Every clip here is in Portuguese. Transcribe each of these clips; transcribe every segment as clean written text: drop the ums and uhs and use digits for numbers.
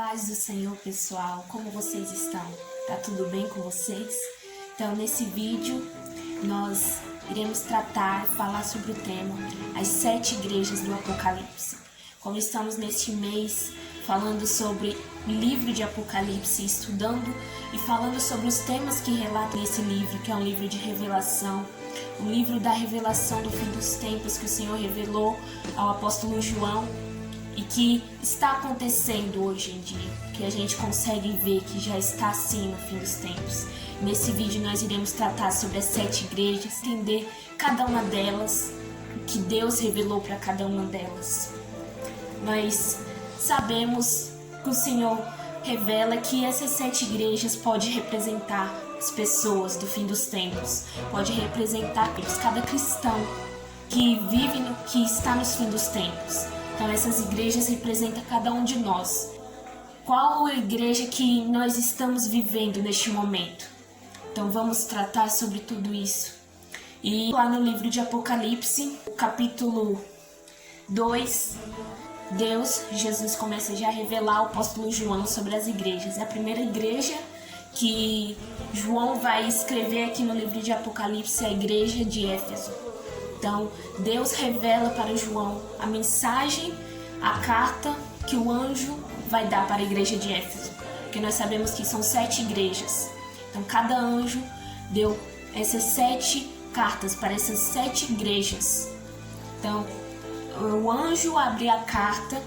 Paz do Senhor, pessoal, como vocês estão? Tá tudo bem com vocês? Então, nesse vídeo, nós iremos tratar e falar sobre o tema As 7 Igrejas do Apocalipse. Como estamos neste mês falando sobre o livro de Apocalipse, estudando e falando sobre os temas que relatam esse livro, que é um livro de revelação, o livro da revelação do fim dos tempos que o Senhor revelou ao apóstolo João, e que está acontecendo hoje em dia, que a gente consegue ver que já está assim no fim dos tempos. Nesse vídeo nós iremos tratar sobre as 7 igrejas, entender cada uma delas, o que Deus revelou para cada uma delas. Nós sabemos que o Senhor revela que essas 7 igrejas podem representar as pessoas do fim dos tempos, pode representar cada cristão que vive, que está nos fim dos tempos. Então essas igrejas representam cada um de nós. Qual a igreja que nós estamos vivendo neste momento? Então vamos tratar sobre tudo isso. E lá no livro de Apocalipse, capítulo 2, Jesus começa já a revelar ao apóstolo João sobre as igrejas. A primeira igreja que João vai escrever aqui no livro de Apocalipse é a igreja de Éfeso. Então, Deus revela para João a mensagem, a carta que o anjo vai dar para a igreja de Éfeso. Porque nós sabemos que são 7 igrejas. Então, cada anjo deu essas 7 cartas para essas 7 igrejas. Então, o anjo abre a carta.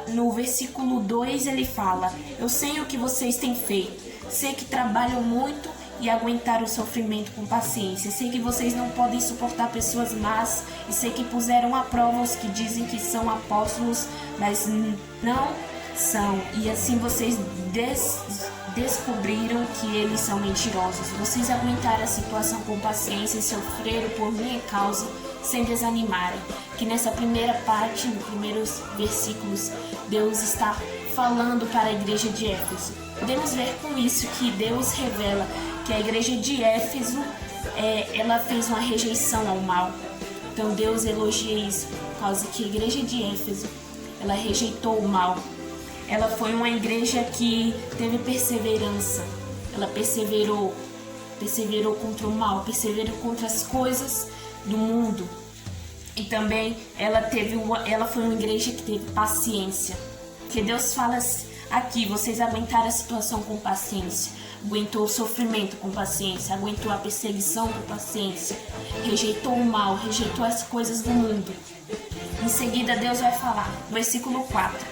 No versículo 2 ele fala: Eu sei o que vocês têm feito. Sei que trabalham muito e aguentar o sofrimento com paciência. Sei que vocês não podem suportar pessoas más e sei que puseram à prova os que dizem que são apóstolos, mas não são. E assim vocês descobriram que eles são mentirosos. Vocês aguentaram a situação com paciência e sofreram por minha causa sem desanimarem. Que nessa primeira parte, nos primeiros versículos, Deus está falando para a igreja de Éfeso. Podemos ver com isso que Deus revela que a igreja de Éfeso, ela fez uma rejeição ao mal. Então Deus elogia isso, por causa que a igreja de Éfeso, ela rejeitou o mal. Ela foi uma igreja que teve perseverança. Ela perseverou contra o mal, perseverou contra as coisas do mundo. E também ela foi uma igreja que teve paciência. Porque Deus fala aqui, vocês aguentaram a situação com paciência, aguentou o sofrimento com paciência, aguentou a perseguição com paciência, rejeitou o mal, rejeitou as coisas do mundo. Em seguida Deus vai falar, versículo 4: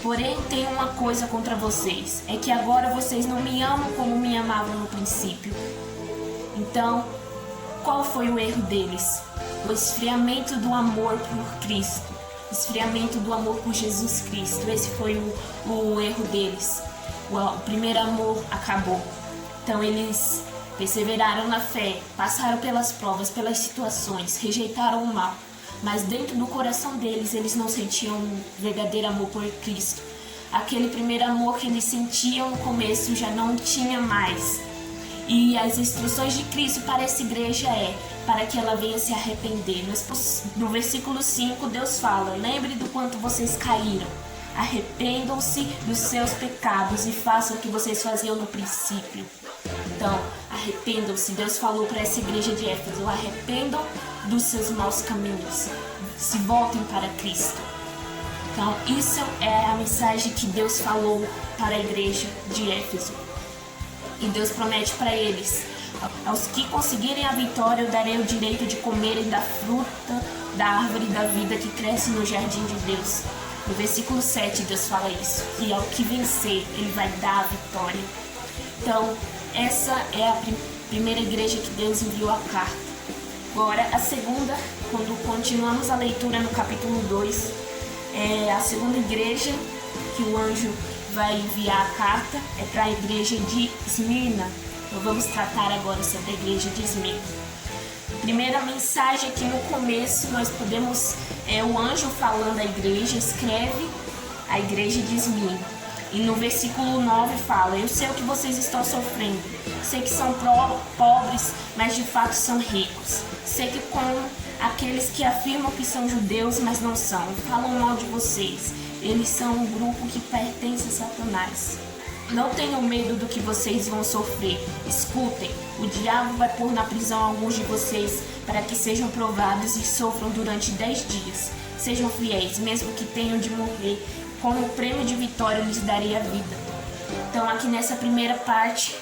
Porém tenho uma coisa contra vocês, é que agora vocês não me amam como me amavam no princípio. Então, qual foi o erro deles? O esfriamento do amor por Cristo. Esfriamento do amor por Jesus Cristo. Esse foi o erro deles. O primeiro amor acabou. Então eles perseveraram na fé, passaram pelas provas, pelas situações, rejeitaram o mal. Mas dentro do coração deles, eles não sentiam um verdadeiro amor por Cristo. Aquele primeiro amor que eles sentiam no começo já não tinha mais. E as instruções de Cristo para essa igreja para que ela venha se arrepender. No versículo 5, Deus fala: Lembre do quanto vocês caíram. Arrependam-se dos seus pecados e façam o que vocês faziam no princípio. Então, arrependam-se. Deus falou para essa igreja de Éfeso: arrependam dos seus maus caminhos. Se voltem para Cristo. Então, isso é a mensagem que Deus falou para a igreja de Éfeso. E Deus promete para eles: aos que conseguirem a vitória, eu darei o direito de comerem da fruta da árvore da vida que cresce no jardim de Deus. No versículo 7, Deus fala isso, que ao que vencer, Ele vai dar a vitória. Então, essa é a primeira igreja que Deus enviou a carta. Agora, a segunda, quando continuamos a leitura no capítulo 2, é a segunda igreja que o anjo vai enviar a carta, é para a igreja de Esmirna. Então vamos tratar agora sobre a igreja de Esmirna. Primeira mensagem aqui no começo, nós podemos, o anjo falando à igreja, escreve a igreja de Esmirna. E no versículo 9 fala: Eu sei o que vocês estão sofrendo. Sei que são pobres, mas de fato são ricos. Sei que como aqueles que afirmam que são judeus, mas não são, falam mal de vocês. Eles são um grupo que pertence a Satanás. Não tenham medo do que vocês vão sofrer. Escutem, o diabo vai pôr na prisão alguns de vocês para que sejam provados e sofram durante 10 dias. Sejam fiéis, mesmo que tenham de morrer. Como prêmio de vitória lhes darei a vida. Então aqui nessa primeira parte,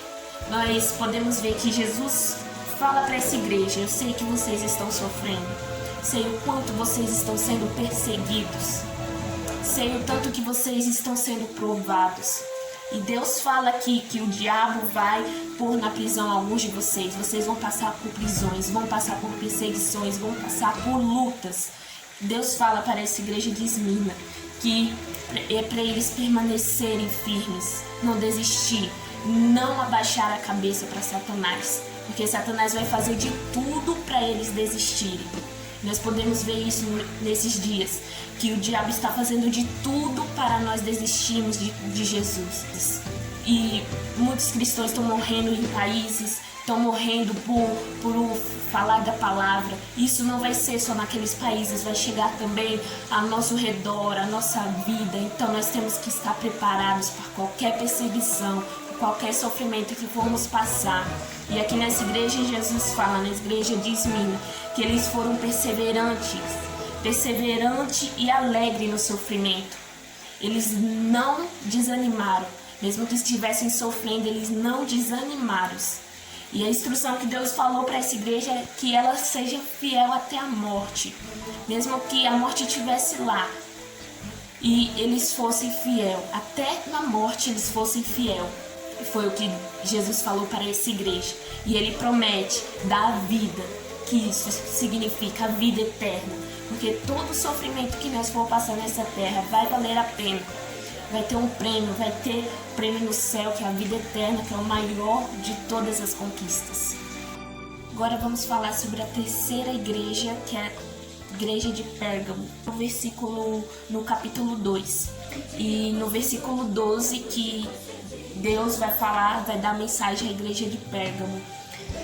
nós podemos ver que Jesus fala para essa igreja: eu sei que vocês estão sofrendo. Sei o quanto vocês estão sendo perseguidos. Sei o tanto que vocês estão sendo provados. E Deus fala aqui que o diabo vai pôr na prisão alguns de vocês. Vocês vão passar por prisões, vão passar por perseguições, vão passar por lutas. Deus fala para essa igreja de Esmirna que é para eles permanecerem firmes, não desistir, não abaixar a cabeça para Satanás, porque Satanás vai fazer de tudo para eles desistirem. Nós podemos ver isso nesses dias, que o diabo está fazendo de tudo para nós desistirmos de Jesus. E muitos cristãos estão morrendo em países, estão morrendo por falar da palavra. Isso não vai ser só naqueles países, vai chegar também ao nosso redor, à nossa vida. Então nós temos que estar preparados para qualquer perseguição, qualquer sofrimento que formos passar. E aqui nessa igreja Jesus fala, na igreja de Esmirna, que eles foram perseverante e alegre no sofrimento. Eles não desanimaram, mesmo que estivessem sofrendo, eles não desanimaram. E a instrução que Deus falou para essa igreja é que ela seja fiel até a morte, mesmo que a morte estivesse lá. E eles fossem fiel, até na morte eles fossem fiel. Foi o que Jesus falou para essa igreja. E ele promete dar a vida, que isso significa a vida eterna. Porque todo sofrimento que nós for passar nessa terra vai valer a pena. Vai ter um prêmio, vai ter prêmio no céu, que é a vida eterna, que é o maior de todas as conquistas. Agora vamos falar sobre a terceira igreja, que é a igreja de Pérgamo. No capítulo 2. E no versículo 12 que Deus vai dar mensagem à igreja de Pérgamo.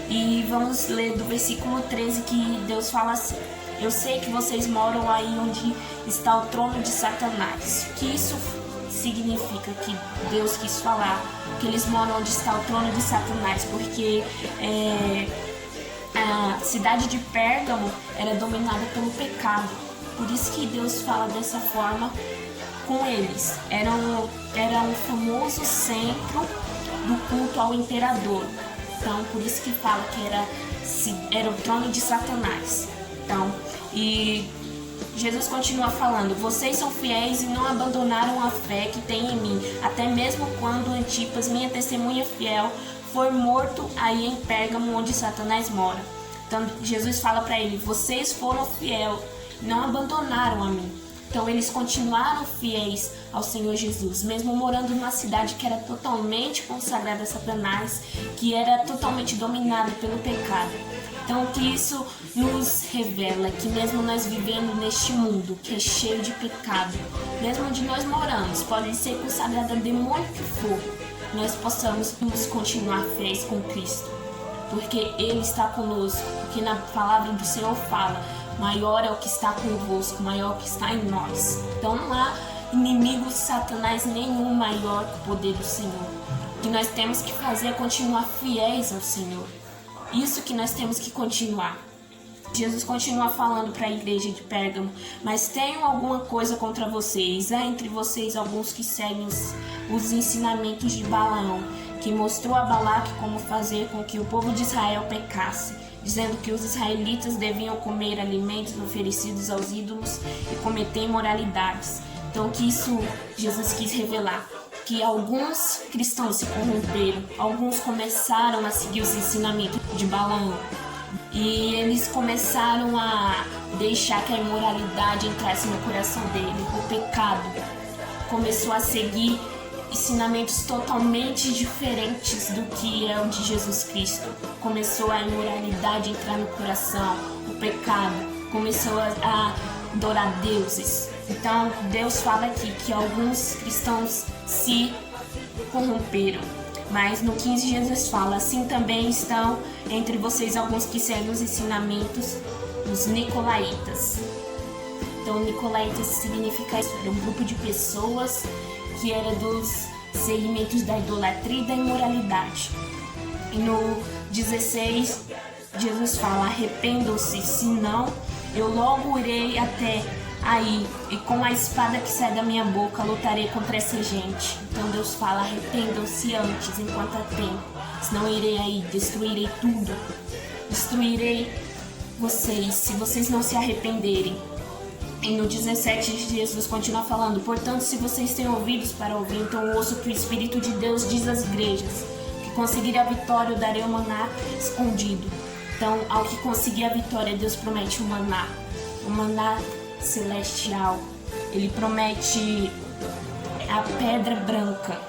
E vamos ler do versículo 13 que Deus fala assim: eu sei que vocês moram aí onde está o trono de Satanás. O que isso significa? Que Deus quis falar que eles moram onde está o trono de Satanás, porque a cidade de Pérgamo era dominada pelo pecado. Por isso que Deus fala dessa forma com eles. Era um famoso centro do culto ao imperador. Então, por isso que fala que era o trono de Satanás. Então, e Jesus continua falando: vocês são fiéis e não abandonaram a fé que tem em mim, até mesmo quando Antipas, minha testemunha fiel, foi morto aí em Pérgamo, onde Satanás mora. Então, Jesus fala para ele: vocês foram fiéis, não abandonaram a mim. Então eles continuaram fiéis ao Senhor Jesus, mesmo morando numa cidade que era totalmente consagrada a Satanás, que era totalmente dominada pelo pecado. Então o que isso nos revela? Que mesmo nós vivendo neste mundo que é cheio de pecado, mesmo onde nós moramos, pode ser consagrada a demônio que for, nós possamos continuar fiéis com Cristo, porque Ele está conosco, porque na palavra do Senhor fala: maior é o que está convosco, maior é o que está em nós. Então não há inimigo de Satanás nenhum maior que o poder do Senhor. O que nós temos que fazer é continuar fiéis ao Senhor. Isso que nós temos que continuar. Jesus continua falando para a igreja de Pérgamo: mas tenho alguma coisa contra vocês. Há entre vocês alguns que seguem os ensinamentos de Balaão, que mostrou a Balaque como fazer com que o povo de Israel pecasse, dizendo que os israelitas deviam comer alimentos oferecidos aos ídolos e cometer imoralidades. Então, que isso Jesus quis revelar, que alguns cristãos se corromperam, alguns começaram a seguir os ensinamentos de Balaão, e eles começaram a deixar que a imoralidade entrasse no coração dele, o pecado começou a seguir ensinamentos totalmente diferentes do que é o de Jesus Cristo. Começou a imoralidade entrar no coração, o pecado, começou a adorar deuses. Então Deus fala aqui que alguns cristãos se corromperam. Mas no 15 Jesus fala: assim também estão entre vocês alguns que seguem os ensinamentos dos nicolaítas. Então, Nicolaítas significa isso, era um grupo de pessoas que era dos segmentos da idolatria e da imoralidade. E no 16, Jesus fala: arrependam-se, senão eu logo irei até aí, e com a espada que sai da minha boca lutarei contra essa gente. Então Deus fala: arrependam-se antes, enquanto há tempo, senão irei aí, destruirei tudo, destruirei vocês, se vocês não se arrependerem. E no 17, Jesus continua falando: portanto, se vocês têm ouvidos para ouvir, então ouço que o Espírito de Deus diz às igrejas. Que conseguir a vitória, eu darei o maná escondido. Então, ao que conseguir a vitória, Deus promete o maná celestial. Ele promete a pedra branca,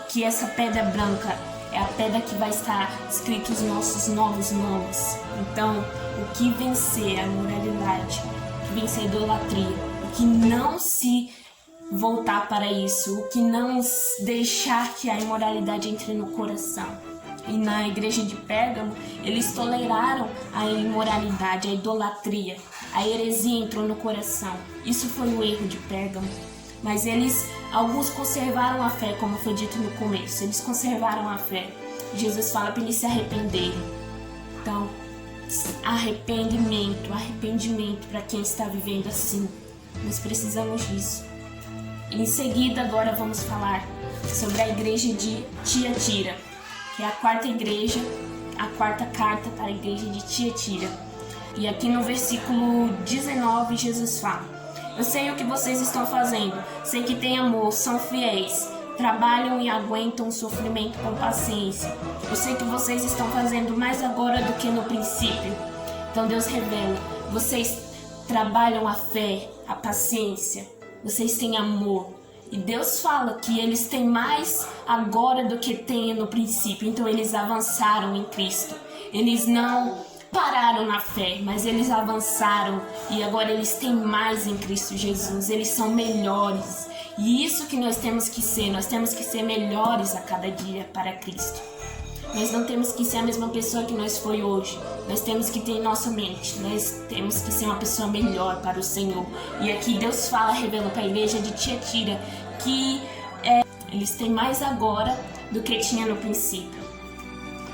que essa pedra branca é a pedra que vai estar escrito os nossos novos nomes. Então, o que vencer a imoralidade, o que vencer a idolatria, o que não se voltar para isso, o que não deixar que a imoralidade entre no coração. E na igreja de Pérgamo, eles toleraram a imoralidade, a idolatria, a heresia entrou no coração. Isso foi o erro de Pérgamo. Mas alguns conservaram a fé, como foi dito no começo. Eles conservaram a fé. Jesus fala para eles se arrependerem. Então, arrependimento para quem está vivendo assim. Nós precisamos disso. Em seguida, agora vamos falar sobre a igreja de Tiatira, que é a quarta igreja, a quarta carta para a igreja de Tiatira. E aqui no versículo 19, Jesus fala: eu sei o que vocês estão fazendo, sei que têm amor, são fiéis, trabalham e aguentam o sofrimento com paciência. Eu sei que vocês estão fazendo mais agora do que no princípio. Então Deus revela: vocês trabalham a fé, a paciência, vocês têm amor. E Deus fala que eles têm mais agora do que têm no princípio. Então eles avançaram em Cristo. Eles não pararam na fé, mas eles avançaram. E agora eles têm mais em Cristo Jesus. Eles são melhores. E isso que nós temos que ser. Nós temos que ser melhores a cada dia para Cristo. Nós não temos que ser a mesma pessoa que nós foi hoje. Nós temos que ter em nossa mente. Nós temos que ser uma pessoa melhor para o Senhor. E aqui Deus fala, revela para a igreja de Tiatira que eles têm mais agora do que tinha no princípio.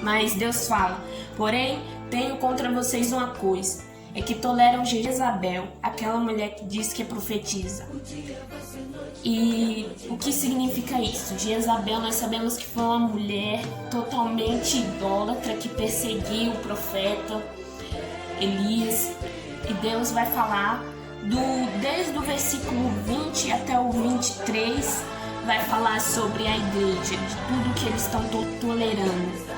Mas Deus fala: porém, tenho contra vocês uma coisa, é que toleram Jezabel, aquela mulher que diz que profetiza. E o que significa isso? Jezabel, nós sabemos que foi uma mulher totalmente idólatra que perseguiu o profeta Elias. E Deus vai falar desde o versículo 20 até o 23, vai falar sobre a igreja, de tudo que eles estão tolerando.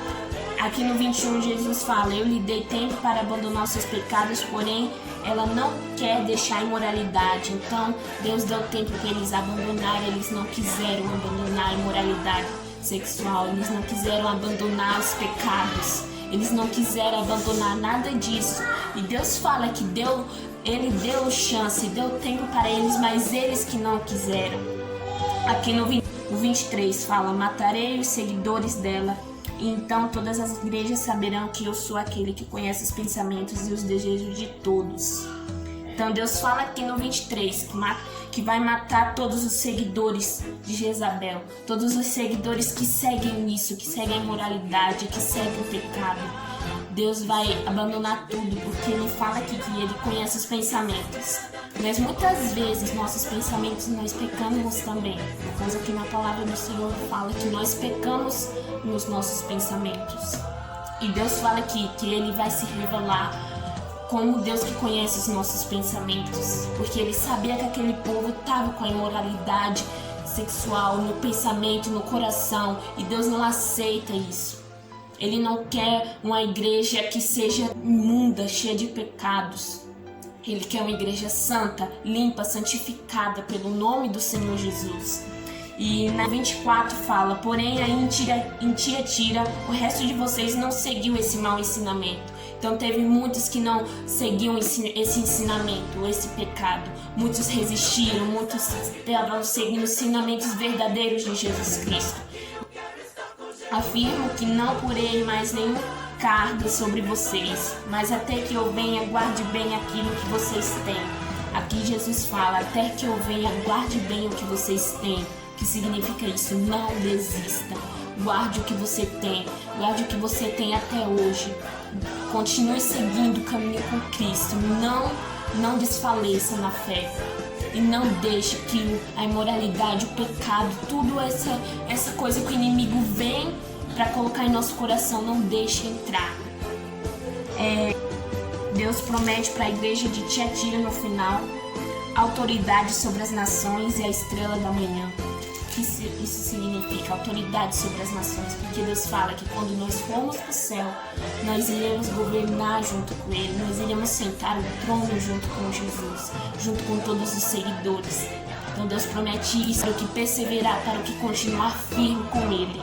Aqui no 21, Jesus fala: eu lhe dei tempo para abandonar os seus pecados, porém ela não quer deixar a imoralidade. Então Deus deu tempo para eles abandonarem. Eles não quiseram abandonar a imoralidade sexual, eles não quiseram abandonar os pecados, eles não quiseram abandonar nada disso. E Deus fala que Ele deu chance, deu tempo para eles, mas eles que não quiseram. Aqui no 23 fala: matarei os seguidores dela, e então todas as igrejas saberão que eu sou aquele que conhece os pensamentos e os desejos de todos. Então Deus fala aqui no 23 que vai matar todos os seguidores de Jezabel, todos os seguidores que seguem isso, que seguem a imoralidade, que seguem o pecado. Deus vai abandonar tudo, porque Ele fala aqui que Ele conhece os pensamentos. Mas muitas vezes nossos pensamentos nós pecamos também, por causa que na palavra do Senhor fala que nós pecamos nos nossos pensamentos. E Deus fala aqui que Ele vai se revelar como Deus que conhece os nossos pensamentos, porque Ele sabia que aquele povo estava com a imoralidade sexual no pensamento, no coração, e Deus não aceita isso. Ele não quer uma igreja que seja imunda, cheia de pecados. Ele quer uma igreja santa, limpa, santificada pelo nome do Senhor Jesus. E na 24 fala: porém aí em Tiatira o resto de vocês não seguiu esse mau ensinamento. Então teve muitos que não seguiam esse ensinamento, esse pecado. Muitos resistiram, muitos estavam seguindo ensinamentos verdadeiros de Jesus Cristo. Afirmo que não porei mais nenhum carga sobre vocês, mas até que eu venha, guarde bem aquilo que vocês têm. Aqui Jesus fala: até que eu venha, guarde bem o que vocês têm. O que significa isso? Não desista. Guarde o que você tem. Guarde o que você tem até hoje. Continue seguindo o caminho com Cristo. Não desfaleça na fé. E não deixe que a imoralidade, o pecado, tudo essa coisa que o inimigo vem para colocar em nosso coração, não deixe entrar. Deus promete para a igreja de Tiatira no final autoridade sobre as nações e a estrela da manhã. O que isso significa? Autoridade sobre as nações, porque Deus fala que quando nós formos para o céu, nós iremos governar junto com Ele, nós iremos sentar o trono junto com Jesus, junto com todos os seguidores. Então Deus promete isso para o que perseverar, para o que continuar firme com Ele.